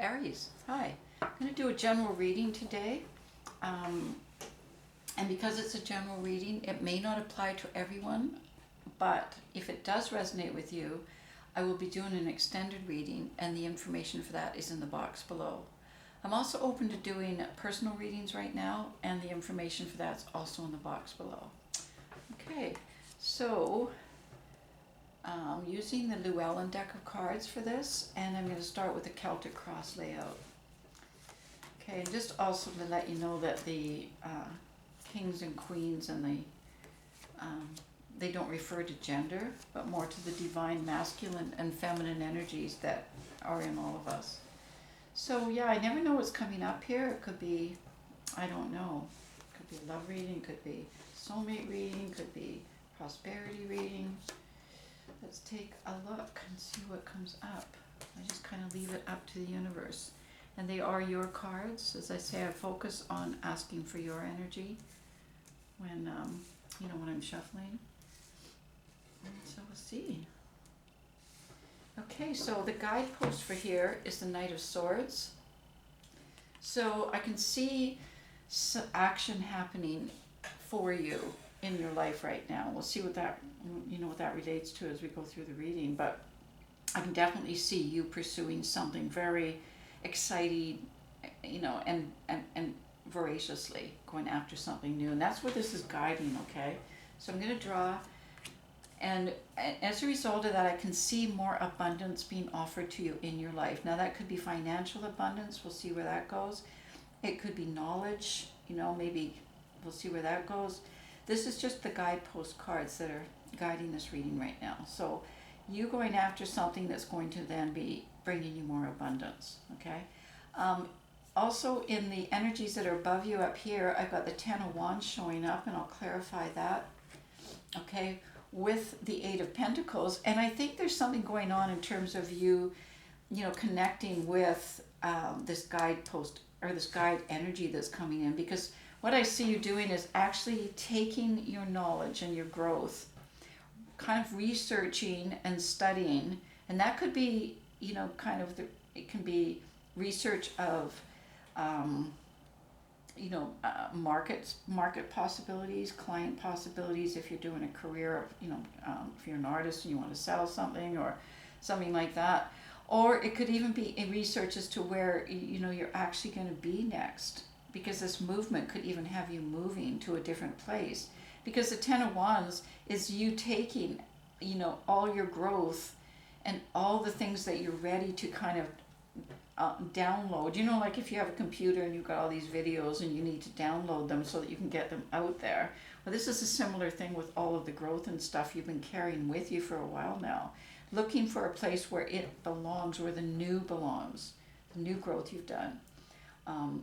Aries, hi. I'm going to do a general reading today. And because it's a general reading, it may not apply to everyone, but if it does resonate with you, I will be doing an extended reading, and the information for that is in the box below. I'm also open to doing personal readings right now, and the information for that's also in the box below. Okay, so using the Llewellyn deck of cards for this, and I'm going to start with the Celtic cross layout. Okay, and just also to let you know that the kings and queens and they don't refer to gender, but more to the divine masculine and feminine energies that are in all of us. So yeah, I never know what's coming up here. It could be, I don't know, it could be a love reading, could be soulmate reading, could be prosperity reading. Let's take a look and see what comes up. I just kind of leave it up to the universe. And they are your cards. As I say, I focus on asking for your energy when, when I'm shuffling. And so we'll see. Okay, so the guidepost for here is the Knight of Swords. So I can see some action happening for you in your life right now. We'll see what that, what that relates to as we go through the reading. But I can definitely see you pursuing something very exciting, and voraciously going after something new. And that's what this is guiding, okay? So I'm going to draw, and as a result of that, I can see more abundance being offered to you in your life. Now that could be financial abundance. We'll see where that goes. It could be knowledge, maybe we'll see where that goes. This is just the guidepost cards that are guiding this reading right now. So you going after something that's going to then be bringing you more abundance, okay? Also in the energies that are above you up here, I've got the Ten of Wands showing up, and I'll clarify that, okay, with the Eight of Pentacles. And I think there's something going on in terms of you, connecting with this guidepost or this guide energy that's coming in, because what I see you doing is actually taking your knowledge and your growth, kind of researching and studying, and that could be, it can be research of, market possibilities, client possibilities, if you're doing a career, if you're an artist and you want to sell something or something like that. Or it could even be a research as to where, you're actually going to be next, because this movement could even have you moving to a different place. Because the Ten of Wands is you taking, all your growth and all the things that you're ready to kind of download. Like if you have a computer and you've got all these videos and you need to download them so that you can get them out there. Well, this is a similar thing with all of the growth and stuff you've been carrying with you for a while now. Looking for a place where it belongs, where the new belongs, the new growth you've done.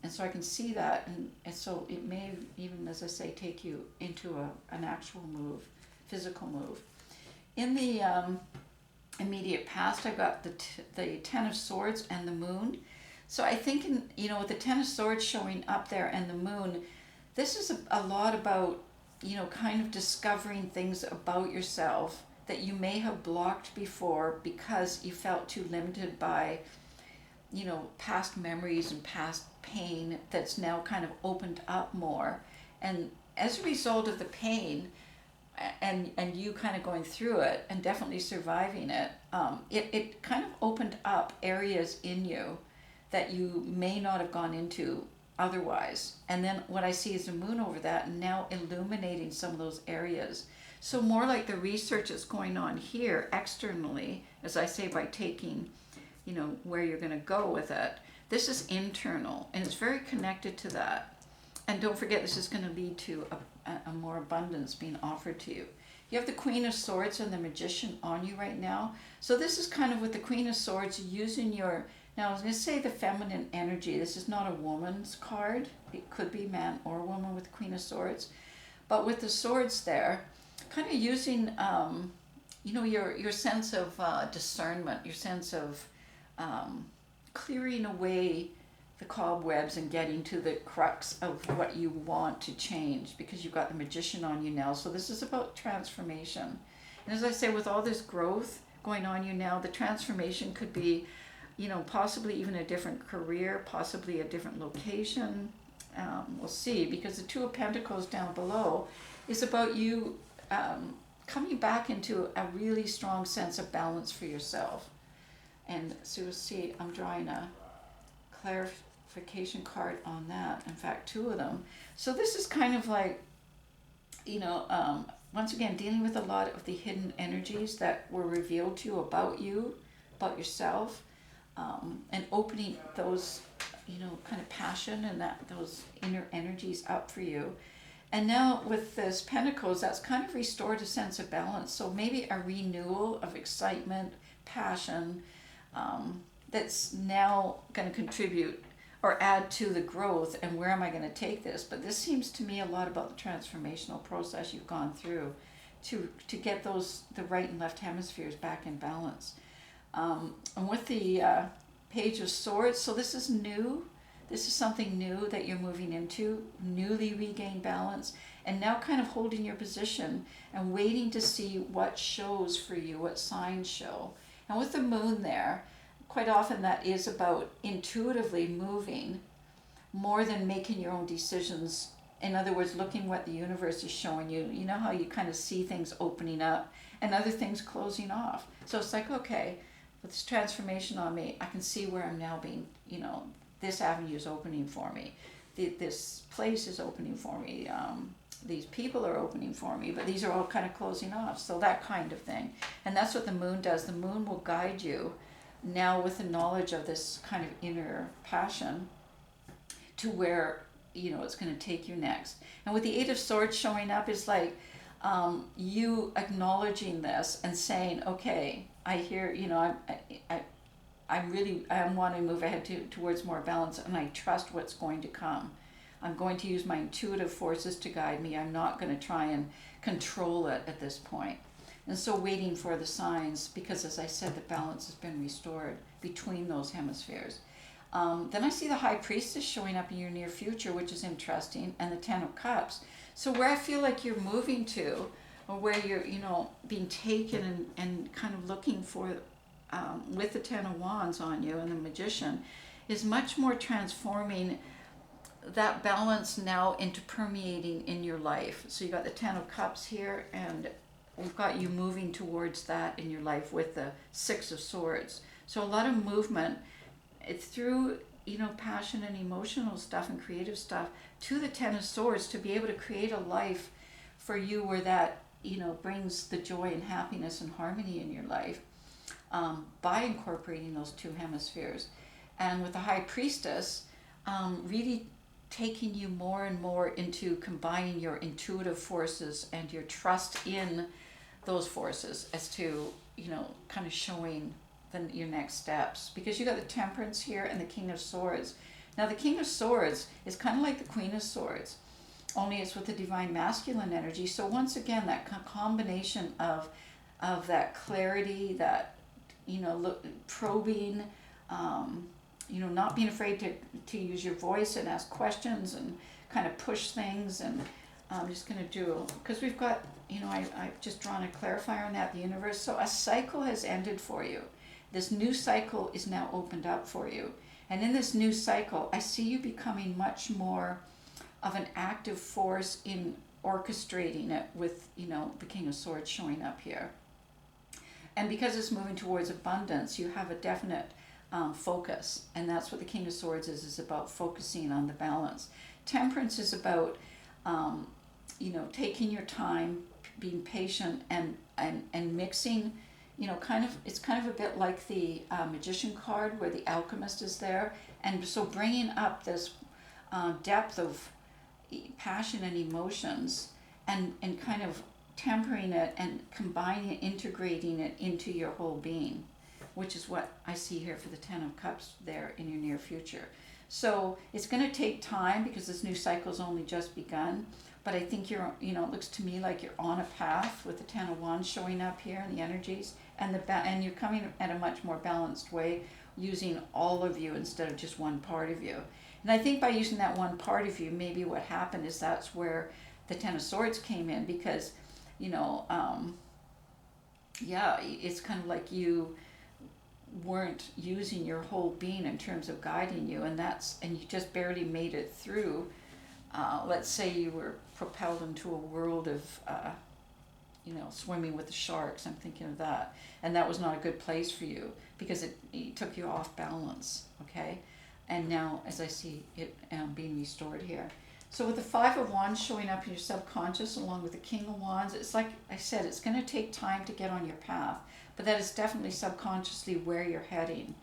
And so I can see that, and so it may even, as I say, take you into an actual move, physical move. In the immediate past, I got the Ten of Swords and the Moon. So I think, with the Ten of Swords showing up there and the Moon, this is a lot about, kind of discovering things about yourself that you may have blocked before because you felt too limited by, past memories and past pain that's now kind of opened up more. And as a result of the pain and you kind of going through it and definitely surviving it, it kind of opened up areas in you that you may not have gone into otherwise. And then what I see is the Moon over that, and now illuminating some of those areas. So more like the research that's going on here externally, as I say, by taking, where you're going to go with it. This is internal, and it's very connected to that. And don't forget, this is going to lead to a more abundance being offered to you. You have the Queen of Swords and the Magician on you right now. So this is kind of with the Queen of Swords using your, now I was going to say the feminine energy. This is not a woman's card. It could be man or woman with the Queen of Swords. But with the swords there, kind of using, your sense of discernment, your sense of clearing away the cobwebs and getting to the crux of what you want to change, because you've got the Magician on you now. So this is about transformation. And as I say, with all this growth going on you now, the transformation could be, possibly even a different career, possibly a different location. We'll see, because the Two of Pentacles down below is about you coming back into a really strong sense of balance for yourself. And so you'll see, I'm drawing a clarification card on that. In fact, two of them. So this is kind of like, once again, dealing with a lot of the hidden energies that were revealed to you, about yourself, and opening those, kind of passion and those inner energies up for you. And now with this Pentacles, that's kind of restored a sense of balance. So maybe a renewal of excitement, passion, that's now going to contribute or add to the growth, and where am I going to take this? But this seems to me a lot about the transformational process you've gone through to get the right and left hemispheres back in balance. And with the Page of Swords, so this is new. This is something new that you're moving into, newly regained balance, and now kind of holding your position and waiting to see what shows for you, what signs show. And with the Moon there, quite often that is about intuitively moving more than making your own decisions. In other words, looking what the universe is showing you. You know how you kind of see things opening up and other things closing off. So it's like, okay, with this transformation on me, I can see where I'm now being, this avenue is opening for me. This place is opening for me. These people are opening for me, but these are all kind of closing off. So that kind of thing. And that's what the Moon does. The Moon will guide you now with the knowledge of this kind of inner passion to where, it's going to take you next. And with the Eight of Swords showing up is like you acknowledging this and saying, okay, I hear, I want to move ahead towards more balance, and I trust what's going to come. I'm going to use my intuitive forces to guide me. I'm not going to try and control it at this point. And so waiting for the signs, because as I said, the balance has been restored between those hemispheres. Then I see the High Priestess showing up in your near future, which is interesting, and the Ten of Cups. So where I feel like you're moving to, or where you're, being taken and kind of looking for, with the Ten of Wands on you and the Magician, is much more transforming that balance now into permeating in your life. So you got the Ten of Cups here, and we've got you moving towards that in your life with the Six of Swords. So a lot of movement. It's through, passion and emotional stuff and creative stuff to the Ten of Swords to be able to create a life for you where that, brings the joy and happiness and harmony in your life, by incorporating those two hemispheres. And with the High Priestess, really taking you more and more into combining your intuitive forces and your trust in those forces as to, kind of showing your next steps. Because you got the Temperance here and the King of Swords. Now the King of Swords is kind of like the Queen of Swords, only it's with the divine masculine energy. So once again, that combination of that clarity, that, probing, not being afraid to use your voice and ask questions and kind of push things. And I'm just going to do, because we've got, I've just drawn a clarifier on that, the universe. So a cycle has ended for you. This new cycle is now opened up for you. And in this new cycle, I see you becoming much more of an active force in orchestrating it with, the King of Swords showing up here. And because it's moving towards abundance, you have a definite focus. And that's what the King of Swords is about, focusing on the balance. Temperance is about, taking your time, being patient, and mixing, it's kind of a bit like the Magician card where the Alchemist is there. And so bringing up this depth of passion and emotions and kind of tempering it and combining it, integrating it into your whole being, which is what I see here for the Ten of Cups there in your near future. So it's going to take time because this new cycle's only just begun. But I think you're, it looks to me like you're on a path with the Ten of Wands showing up here and the energies, and and you're coming at a much more balanced way, using all of you instead of just one part of you. And I think by using that one part of you, maybe what happened is that's where the Ten of Swords came in, because, it's kind of like you weren't using your whole being in terms of guiding you, and you just barely made it through. Let's say you were propelled into a world of swimming with the sharks. I'm thinking of that, and that was not a good place for you because it took you off balance. Okay, and now as I see it being restored here. So with the Five of Wands showing up in your subconscious along with the King of Wands, it's like I said, it's going to take time to get on your path, but that is definitely subconsciously where you're heading.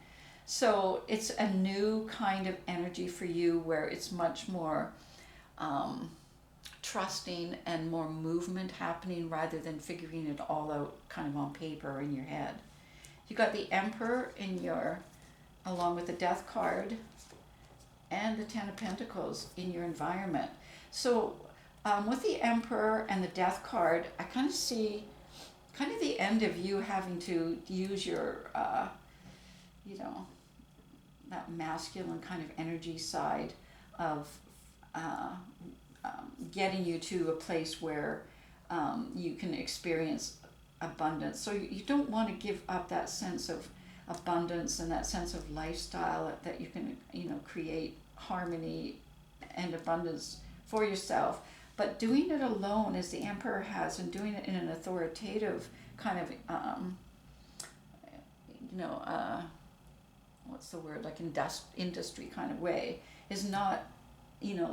So it's a new kind of energy for you where it's much more trusting and more movement happening rather than figuring it all out kind of on paper or in your head. You got the Emperor along with the Death card, and the Ten of Pentacles in your environment. So with the Emperor and the Death card, I kind of see kind of the end of you having to use your, that masculine kind of energy side of getting you to a place where you can experience abundance. So you don't want to give up that sense of abundance and that sense of lifestyle that you can create harmony and abundance for yourself, but doing it alone as the Emperor has, and doing it in an authoritative kind of what's the word, like industry kind of way, is not,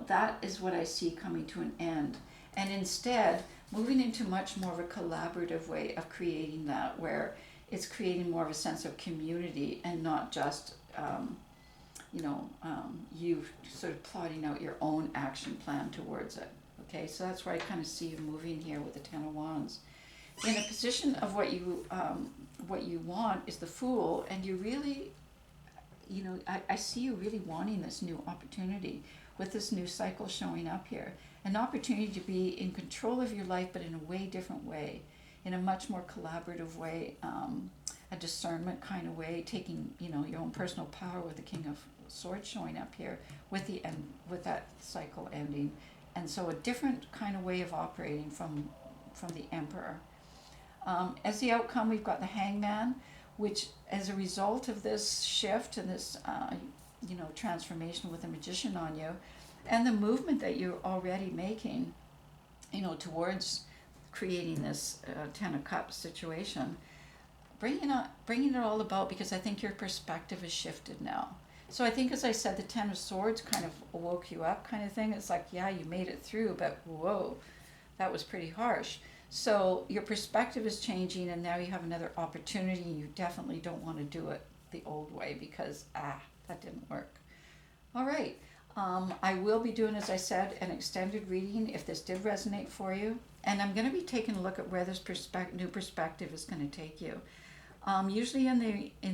that is what I see coming to an end, and instead moving into much more of a collaborative way of creating that, where it's creating more of a sense of community and not just, you sort of plotting out your own action plan towards it. Okay, so that's where I kind of see you moving here with the Ten of Wands. In a position of what you want is the Fool, and you really, I see you really wanting this new opportunity with this new cycle showing up here. An opportunity to be in control of your life, but in a way different way, in a much more collaborative way, a discernment kind of way, taking your own personal power with the King of Swords showing up here with that cycle ending, and so a different kind of way of operating from the Emperor. As the outcome, we've got the Hangman, which as a result of this shift and this transformation with the Magician on you, and the movement that you're already making, towards creating this Ten of Cups situation, bringing it all about, because I think your perspective has shifted now. So I think, as I said, the Ten of Swords kind of woke you up kind of thing. It's like, yeah, you made it through, but whoa, that was pretty harsh. So your perspective is changing, and now you have another opportunity, and you definitely don't want to do it the old way because, that didn't work. All right. I will be doing, as I said, an extended reading if this did resonate for you. And I'm going to be taking a look at where this new perspective is going to take you. Usually in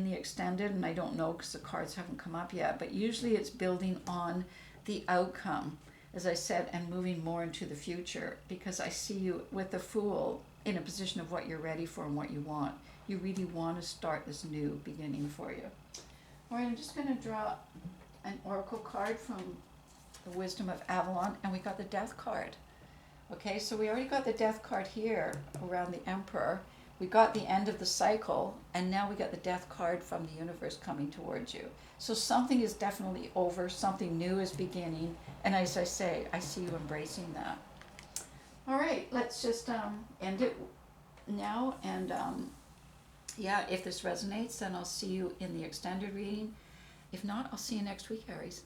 the extended, and I don't know because the cards haven't come up yet, but usually it's building on the outcome, as I said, and moving more into the future, because I see you with the Fool in a position of what you're ready for and what you want. You really want to start this new beginning for you. All right, I'm just going to draw an oracle card from the Wisdom of Avalon, and we got the Death card. Okay, so we already got the Death card here around the Emperor. We got the end of the cycle, and now we got the Death card from the universe coming towards you. So something is definitely over, something new is beginning, and as I say, I see you embracing that. All right, let's just end it now, and if this resonates, then I'll see you in the extended reading. If not, I'll see you next week, Aries.